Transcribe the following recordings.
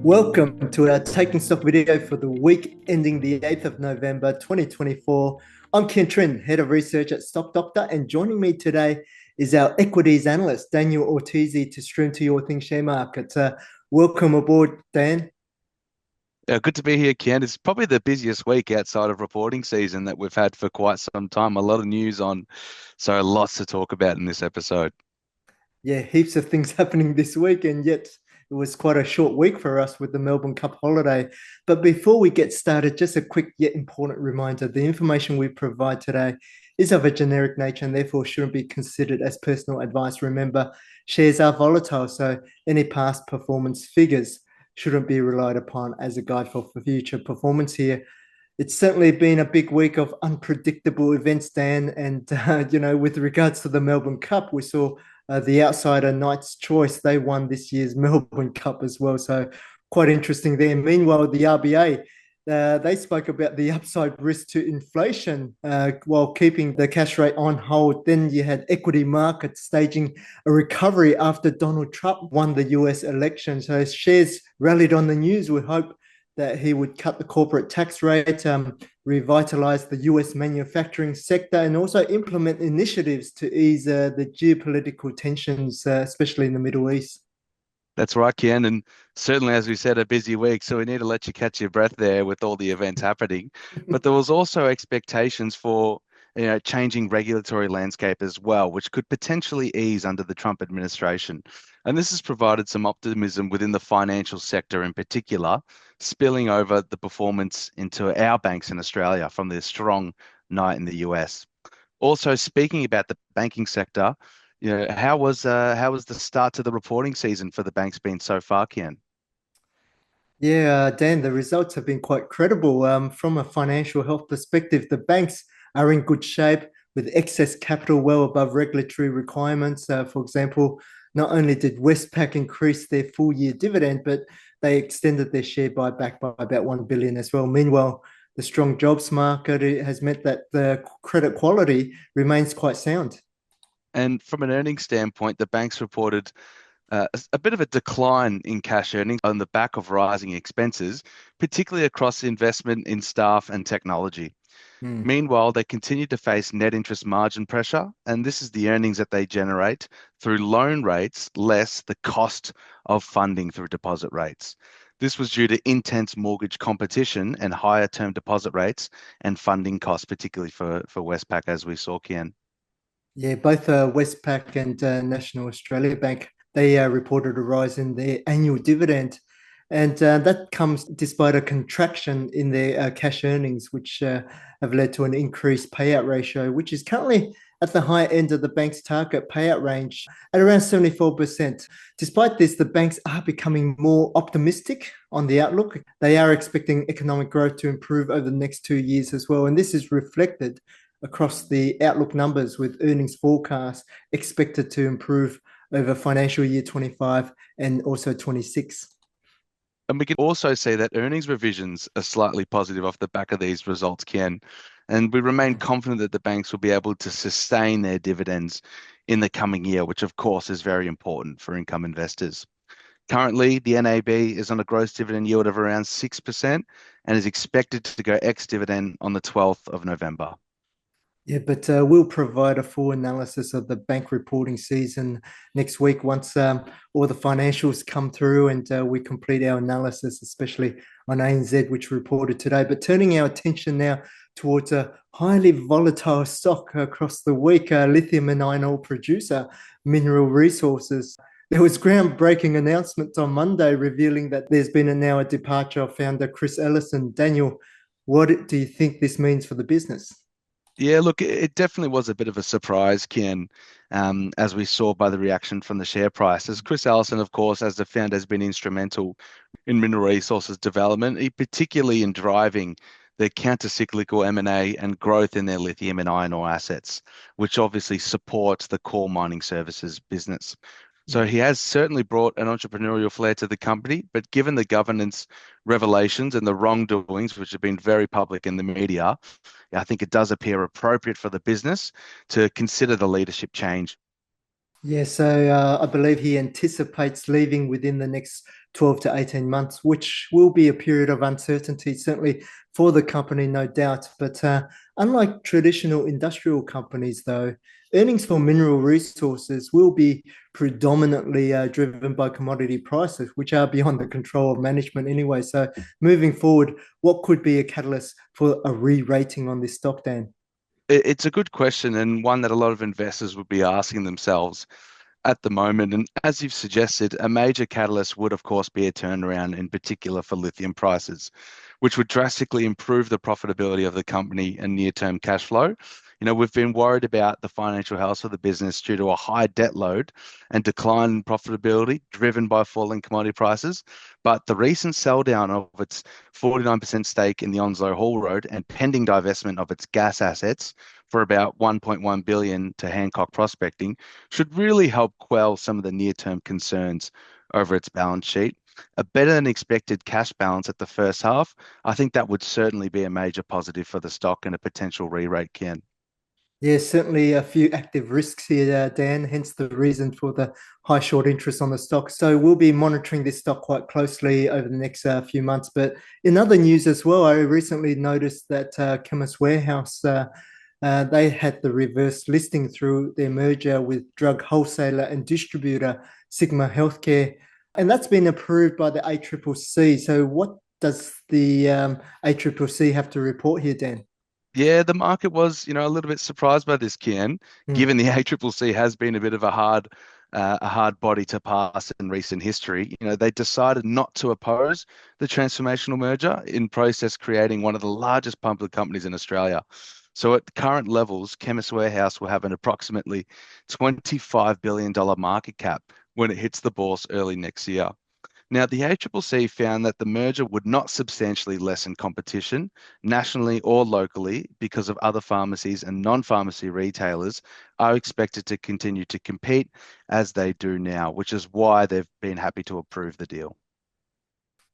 Welcome to our Taking Stock video for the week ending the 8th of November 2024. I'm Trinh, Head of Research at Stock Doctor, and joining me today is our equities analyst, Daniel Ortisi, to stream to your thing share market. Welcome aboard, Dan. Good to be here, Kien. It's probably the busiest week outside of reporting season that we've had for quite some time. A lot of news on, so lots to talk about in this episode. Yeah, heaps of things happening this week, and yet it was quite a short week for us with the Melbourne Cup holiday. But before we get started, just a quick yet important reminder: the information we provide today is of a generic nature and therefore shouldn't be considered as personal advice. Remember, shares are volatile, so any past performance figures shouldn't be relied upon as a guide for future performance here. It's certainly been a big week of unpredictable events, Dan. And, with regards to the Melbourne Cup, we saw the outsider Knights Choice. They won this year's Melbourne Cup as well. So quite interesting there. Meanwhile, the RBA, they spoke about the upside risk to inflation while keeping the cash rate on hold. Then you had equity markets staging a recovery after Donald Trump won the U.S. election. So shares rallied on the news. We hope that he would cut the corporate tax rate, revitalize the US manufacturing sector, and also implement initiatives to ease the geopolitical tensions, especially in the Middle East. That's right, Kien. And certainly, as we said, a busy week. So we need to let you catch your breath there with all the events happening. But there was also expectations for changing regulatory landscape as well, which could potentially ease under the Trump administration. And this has provided some optimism within the financial sector in particular, spilling over the performance into our banks in Australia from the strong night in the US. Also, speaking about the banking sector, how was the start to the reporting season for the banks been so far, Kian? Yeah, Dan, the results have been quite credible. From a financial health perspective, the banks are in good shape with excess capital well above regulatory requirements. For example, not only did Westpac increase their full year dividend, but they extended their share buyback by about 1 billion as well. Meanwhile, the strong jobs market has meant that the credit quality remains quite sound. And from an earnings standpoint, the banks reported a bit of a decline in cash earnings on the back of rising expenses, particularly across investment in staff and technology. Hmm. Meanwhile, they continue to face net interest margin pressure, and this is the earnings that they generate through loan rates less the cost of funding through deposit rates. This was due to intense mortgage competition and higher term deposit rates and funding costs, particularly for Westpac, as we saw, Kian. Yeah, both Westpac and National Australia Bank, they reported a rise in their annual dividend. And that comes despite a contraction in their cash earnings, which have led to an increased payout ratio, which is currently at the high end of the bank's target payout range at around 74%. Despite this, the banks are becoming more optimistic on the outlook. They are expecting economic growth to improve over the next 2 years as well. And this is reflected across the outlook numbers, with earnings forecasts expected to improve over financial year 25 and also 26. And we can also see that earnings revisions are slightly positive off the back of these results, Ken. And we remain confident that the banks will be able to sustain their dividends in the coming year, which of course is very important for income investors. Currently, the NAB is on a gross dividend yield of around 6% and is expected to go ex-dividend on the 12th of November. Yeah, but we'll provide a full analysis of the bank reporting season next week once all the financials come through and we complete our analysis, especially on ANZ, which reported today. But turning our attention now towards a highly volatile stock across the week, lithium and iron ore producer, Mineral Resources. There was groundbreaking announcements on Monday revealing that there's been now a departure of founder Chris Ellison. Daniel, what do you think this means for the business? Yeah, look, it definitely was a bit of a surprise, Ken, as we saw by the reaction from the share price. As Chris Allison, of course, as the founder, has been instrumental in Mineral Resources development, particularly in driving the counter-cyclical M&A and growth in their lithium and iron ore assets, which obviously supports the core mining services business. So he has certainly brought an entrepreneurial flair to the company, but given the governance revelations and the wrongdoings, which have been very public in the media, I think it does appear appropriate for the business to consider the leadership change. Yeah, so I believe he anticipates leaving within the next 12 to 18 months, which will be a period of uncertainty, certainly for the company, no doubt. But unlike traditional industrial companies, though, earnings for mineral resources will be predominantly driven by commodity prices, which are beyond the control of management anyway. So moving forward, what could be a catalyst for a re-rating on this stock, Dan? It's a good question and one that a lot of investors would be asking themselves at the moment. And as you've suggested, a major catalyst would, of course, be a turnaround, in particular for lithium prices, which would drastically improve the profitability of the company and near-term cash flow. We've been worried about the financial health of the business due to a high debt load and decline in profitability driven by falling commodity prices. But the recent sell down of its 49% stake in the Onslow Haul Road and pending divestment of its gas assets for about 1.1 billion to Hancock Prospecting should really help quell some of the near-term concerns over its balance sheet. A better than expected cash balance at the first half, I think that would certainly be a major positive for the stock and a potential re-rate, Ken. Yeah, certainly a few active risks here, Dan, hence the reason for the high short interest on the stock. So we'll be monitoring this stock quite closely over the next few months. But in other news as well, I recently noticed that Chemist Warehouse, they had the reverse listing through their merger with drug wholesaler and distributor Sigma Healthcare. And that's been approved by the ACCC. So what does the ACCC have to report here, Dan? Yeah, the market was, a little bit surprised by this, Kien, Hmm. given the ACCC has been a bit of a hard body to pass in recent history. They decided not to oppose the transformational merger, in process creating one of the largest public companies in Australia. So at current levels, Chemist Warehouse will have an approximately $25 billion market cap when it hits the bourse early next year. Now, the ACCC found that the merger would not substantially lessen competition nationally or locally because of other pharmacies and non-pharmacy retailers are expected to continue to compete as they do now, which is why they've been happy to approve the deal.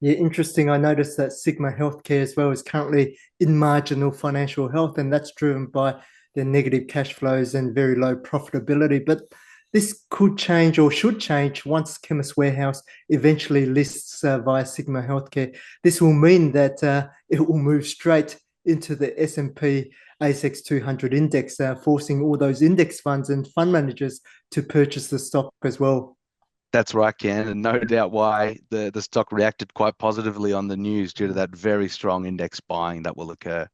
Yeah, interesting. I noticed that Sigma Healthcare as well is currently in marginal financial health, and that's driven by their negative cash flows and very low profitability. But this could change or should change once Chemist Warehouse eventually lists via Sigma Healthcare. This will mean that it will move straight into the S&P ASX 200 index, forcing all those index funds and fund managers to purchase the stock as well. That's right, Ken, and no doubt why the stock reacted quite positively on the news due to that very strong index buying that will occur.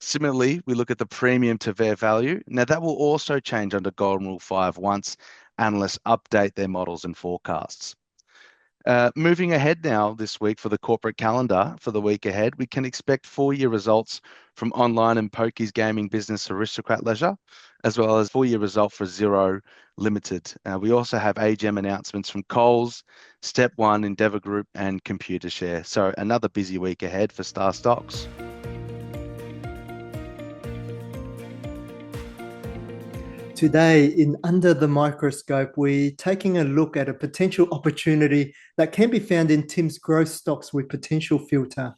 Similarly, we look at the premium to fair value. Now, that will also change under Golden Rule 5 once analysts update their models and forecasts. Moving ahead now this week for the corporate calendar for the week ahead, we can expect full-year results from online and pokies gaming business Aristocrat Leisure, as well as full-year result for Zero Limited. We also have AGM announcements from Coles, Step One, Endeavour Group, and Computershare. So another busy week ahead for Star Stocks. Today, in Under the Microscope, we're taking a look at a potential opportunity that can be found in Tim's growth stocks with potential filter.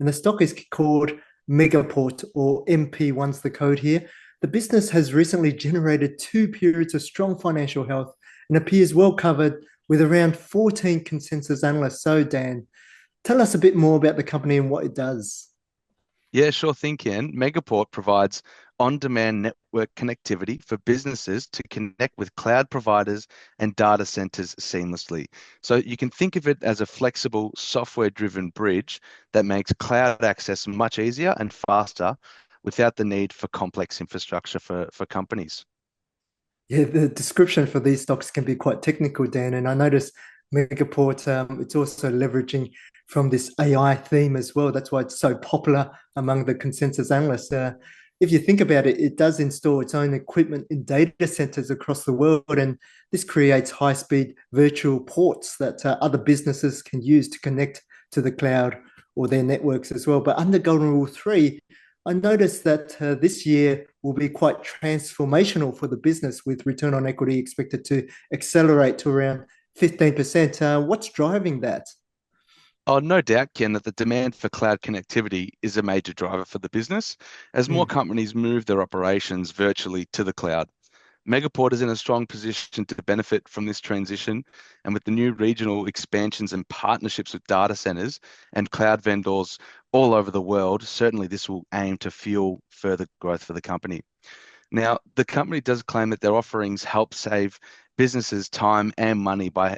And the stock is called Megaport, or MP1's the code here. The business has recently generated 2 periods of strong financial health and appears well covered with around 14 consensus analysts. So, Dan, tell us a bit more about the company and what it does. Yeah, sure thing, Ken. Megaport provides on-demand network connectivity for businesses to connect with cloud providers and data centers seamlessly. So you can think of it as a flexible, software-driven bridge that makes cloud access much easier and faster without the need for complex infrastructure for companies. Yeah, the description for these stocks can be quite technical, Dan. And I noticed Megaport, it's also leveraging from this AI theme as well. That's why it's so popular among the consensus analysts. If you think about it, it does install its own equipment in data centers across the world. And this creates high speed virtual ports that other businesses can use to connect to the cloud or their networks as well. But under Golden Rule 3, I noticed that this year will be quite transformational for the business with return on equity expected to accelerate to around 15%. What's driving that? Oh, no doubt, Ken, that the demand for cloud connectivity is a major driver for the business as more Mm. companies move their operations virtually to the cloud. Megaport is in a strong position to benefit from this transition, and with the new regional expansions and partnerships with data centers and cloud vendors all over the world, certainly this will aim to fuel further growth for the company. Now, the company does claim that their offerings help save businesses time and money by,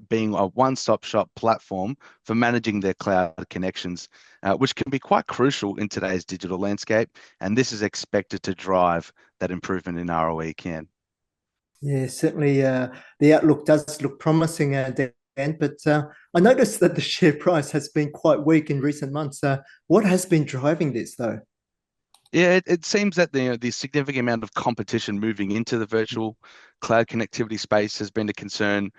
being a one-stop shop platform for managing their cloud connections, which can be quite crucial in today's digital landscape. And this is expected to drive that improvement in ROE, Ken. Yeah, certainly the outlook does look promising, Dan, but I noticed that the share price has been quite weak in recent months. What has been driving this, though? Yeah, it seems that the significant amount of competition moving into the virtual cloud connectivity space has been a concern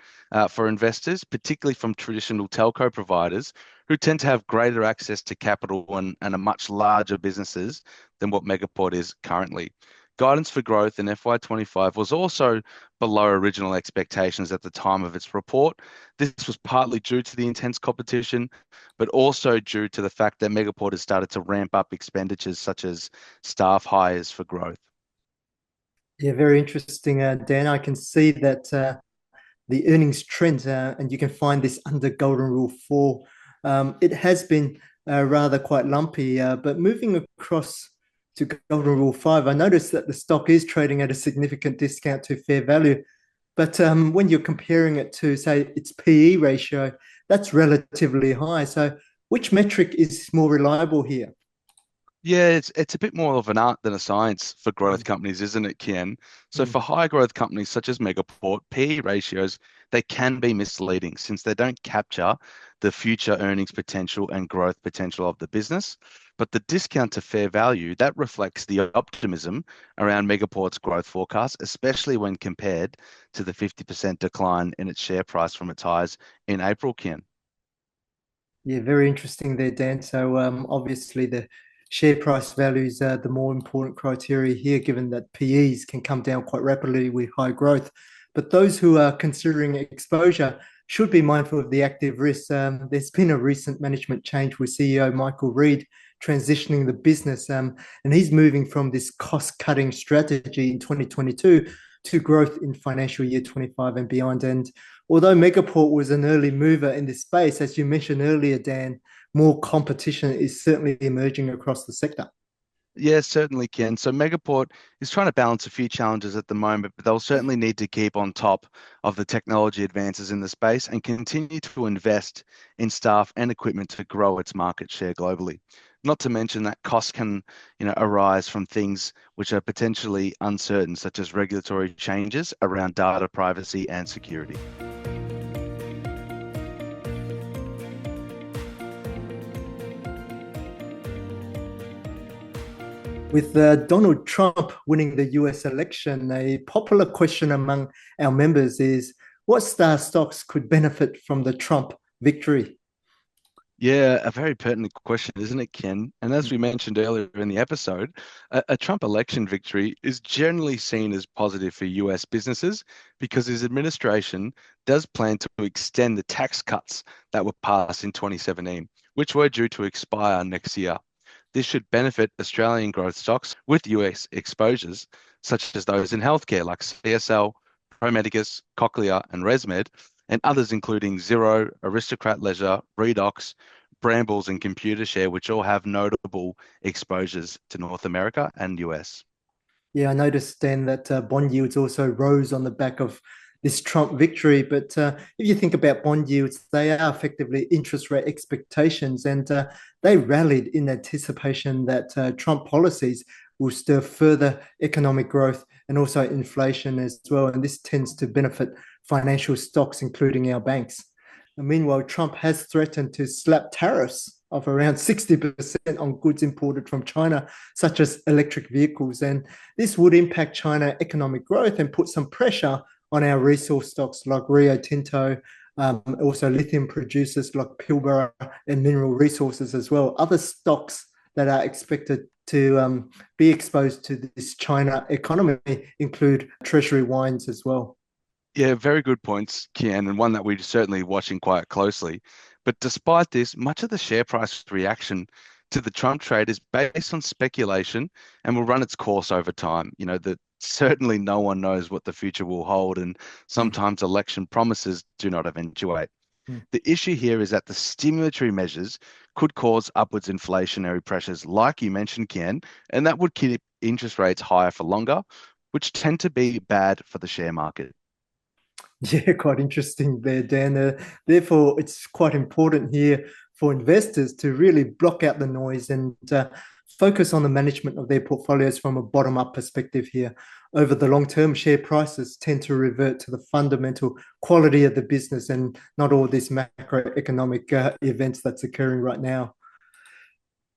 for investors, particularly from traditional telco providers who tend to have greater access to capital and are much larger businesses than what Megaport is currently. Guidance for growth in FY25 was also below original expectations at the time of its report. This was partly due to the intense competition, but also due to the fact that Megaport has started to ramp up expenditures such as staff hires for growth. Yeah, very interesting, Dan. I can see that the earnings trend, and you can find this under Golden Rule 4. It has been rather quite lumpy, but moving across to Golden Rule 5, I noticed that the stock is trading at a significant discount to fair value. But when you're comparing it to, say, its PE ratio, that's relatively high. So which metric is more reliable here? Yeah, it's a bit more of an art than a science for growth companies, isn't it, Kien? So Mm. for high growth companies such as Megaport, PE ratios, they can be misleading since they don't capture the future earnings potential and growth potential of the business. But the discount to fair value, that reflects the optimism around Megaport's growth forecast, especially when compared to the 50% decline in its share price from its highs in April, Kien. Yeah, very interesting there, Dan. So obviously the share price values are the more important criteria here, given that PEs can come down quite rapidly with high growth. But those who are considering exposure should be mindful of the active risks. There's been a recent management change with CEO Michael Reed transitioning the business, and he's moving from this cost-cutting strategy in 2022 to growth in financial year 25 and beyond. And although Megaport was an early mover in this space, as you mentioned earlier, Dan, more competition is certainly emerging across the sector. Yeah, certainly can. So Megaport is trying to balance a few challenges at the moment, but they'll certainly need to keep on top of the technology advances in the space and continue to invest in staff and equipment to grow its market share globally. Not to mention that costs can, arise from things which are potentially uncertain, such as regulatory changes around data privacy and security. With Donald Trump winning the US election, a popular question among our members is what star stocks could benefit from the Trump victory? Yeah, a very pertinent question, isn't it, Ken? And as we mentioned earlier in the episode, a Trump election victory is generally seen as positive for US businesses because his administration does plan to extend the tax cuts that were passed in 2017, which were due to expire next year. This should benefit Australian growth stocks with US exposures, such as those in healthcare like CSL, Pro Medicus, Cochlear, and ResMed, and others including Xero, Aristocrat Leisure, Redox, Brambles, and Computershare, which all have notable exposures to North America and US. Yeah, I noticed, Dan, that bond yields also rose on the back of this Trump victory. But if you think about bond yields, they are effectively interest rate expectations, and they rallied in anticipation that Trump policies will stir further economic growth and also inflation as well. And this tends to benefit financial stocks, including our banks. And meanwhile, Trump has threatened to slap tariffs of around 60% on goods imported from China, such as electric vehicles. And this would impact China economic growth and put some pressure on our resource stocks like Rio Tinto, also lithium producers like Pilbara and mineral resources as well. Other stocks that are expected to be exposed to this China economy include Treasury wines as well. Yeah, very good points, Kian, and one that we're certainly watching quite closely. But despite this, much of the share price reaction to the Trump trade is based on speculation and will run its course over time. The Certainly, no one knows what the future will hold, and Mm. sometimes election promises do not eventuate. Mm. The issue here is that the stimulatory measures could cause upwards inflationary pressures, like you mentioned, Kien, and that would keep interest rates higher for longer, which tend to be bad for the share market. Yeah, quite interesting there, Dan. Therefore, it's quite important here for investors to really block out the noise and focus on the management of their portfolios from a bottom-up perspective here. Over the long term, share prices tend to revert to the fundamental quality of the business and not all this macroeconomic events that's occurring right now.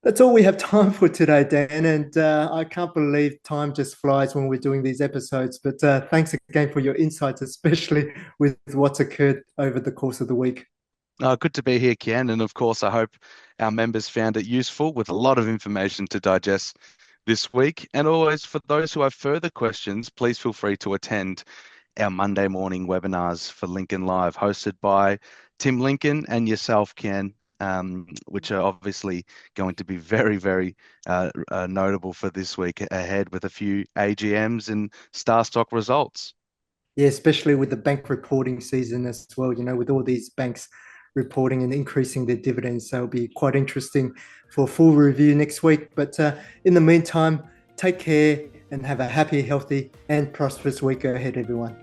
That's all we have time for today, Dan. And I can't believe time just flies when we're doing these episodes. But thanks again for your insights, especially with what's occurred over the course of the week. Good to be here, Kien, and of course, I hope our members found it useful with a lot of information to digest this week. And always, for those who have further questions, please feel free to attend our Monday morning webinars for Lincoln Live, hosted by Tim Lincoln and yourself, Ken, which are obviously going to be very, very notable for this week ahead with a few AGMs and Star Stock results. Yeah, especially with the bank reporting season as well, with all these banks reporting and increasing their dividends. So it'll be quite interesting for a full review next week. But in the meantime, take care and have a happy, healthy, and prosperous week ahead, everyone.